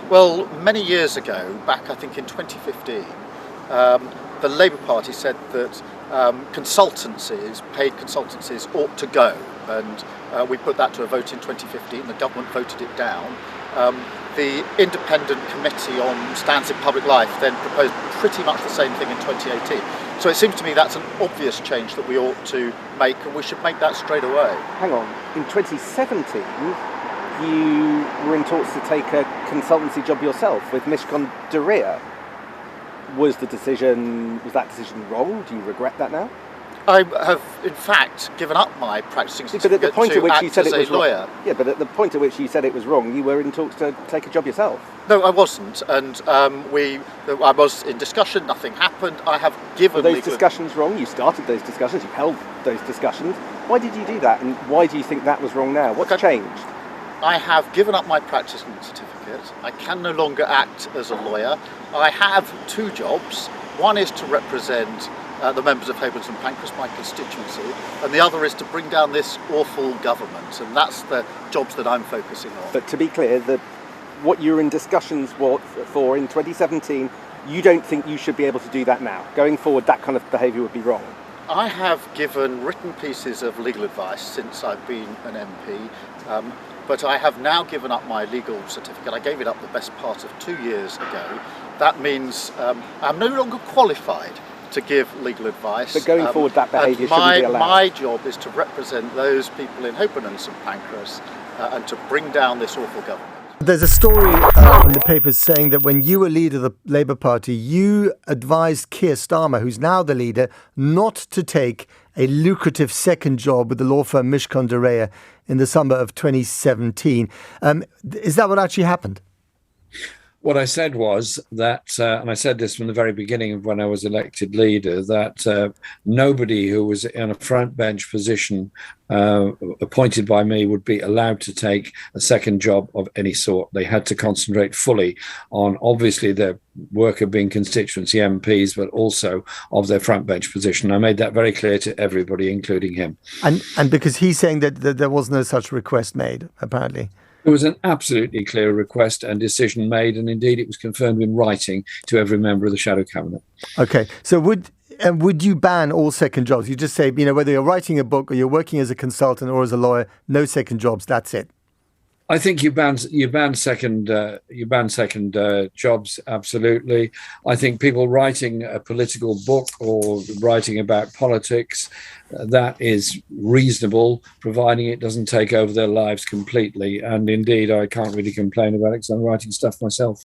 Well, many years ago, back I think in 2015, the Labour Party said that consultancies, paid consultancies, ought to go, and we put that to a vote in 2015. The government voted it down. The Independent Committee on Standards in Public Life then proposed pretty much the same thing in 2018. So it seems to me that's an obvious change that we ought to make, and we should make that straight away. Hang on, in 2017 you were in talks to take a consultancy job yourself with Mishcon de Reya. Was that decision wrong? Do you regret that now? I have, in fact, given up my practising certificate but at the point at which you said as it was a lawyer. Yeah, but at the point at which you said it was wrong, you were in talks to take a job yourself. No, I wasn't, and I was in discussion. Nothing happened. I have given. Were those discussions wrong? You started those discussions. You held those discussions. Why did you do that? And why do you think that was wrong now? What's changed? I have given up my practising certificate. I can no longer act as a lawyer. I have two jobs. One is to represent the members of Haywards and Pancras, my constituency, and the other is to bring down this awful government, and that's the jobs that I'm focusing on. But to be clear, what you were in discussions for in 2017, you don't think you should be able to do that now? Going forward, that kind of behaviour would be wrong? I have given written pieces of legal advice since I've been an MP, but I have now given up my legal certificate. I gave it up the best part of 2 years ago. That means I'm no longer qualified to give legal advice. But going forward, that behaviour shouldn't be allowed. My job is to represent those people in Haywards and St Pancras and to bring down this awful government. There's a story in the papers saying that when you were leader of the Labour Party, you advised Keir Starmer, who's now the leader, not to take a lucrative second job with the law firm Mishcon de Reya in the summer of 2017. Is that what actually happened? What I said was that, and I said this from the very beginning of when I was elected leader, that nobody who was in a front bench position appointed by me would be allowed to take a second job of any sort. They had to concentrate fully on, obviously, their work of being constituency MPs, but also of their front bench position. I made that very clear to everybody, including him. And because he's saying that there was no such request made, apparently. There was an absolutely clear request and decision made, and indeed it was confirmed in writing to every member of the Shadow Cabinet. Okay, so would you ban all second jobs? You just say, whether you're writing a book or you're working as a consultant or as a lawyer, no second jobs, that's it. I think you ban second jobs, absolutely. I think people writing a political book or writing about politics, that is reasonable, providing it doesn't take over their lives completely. And indeed, I can't really complain about it because I'm writing stuff myself.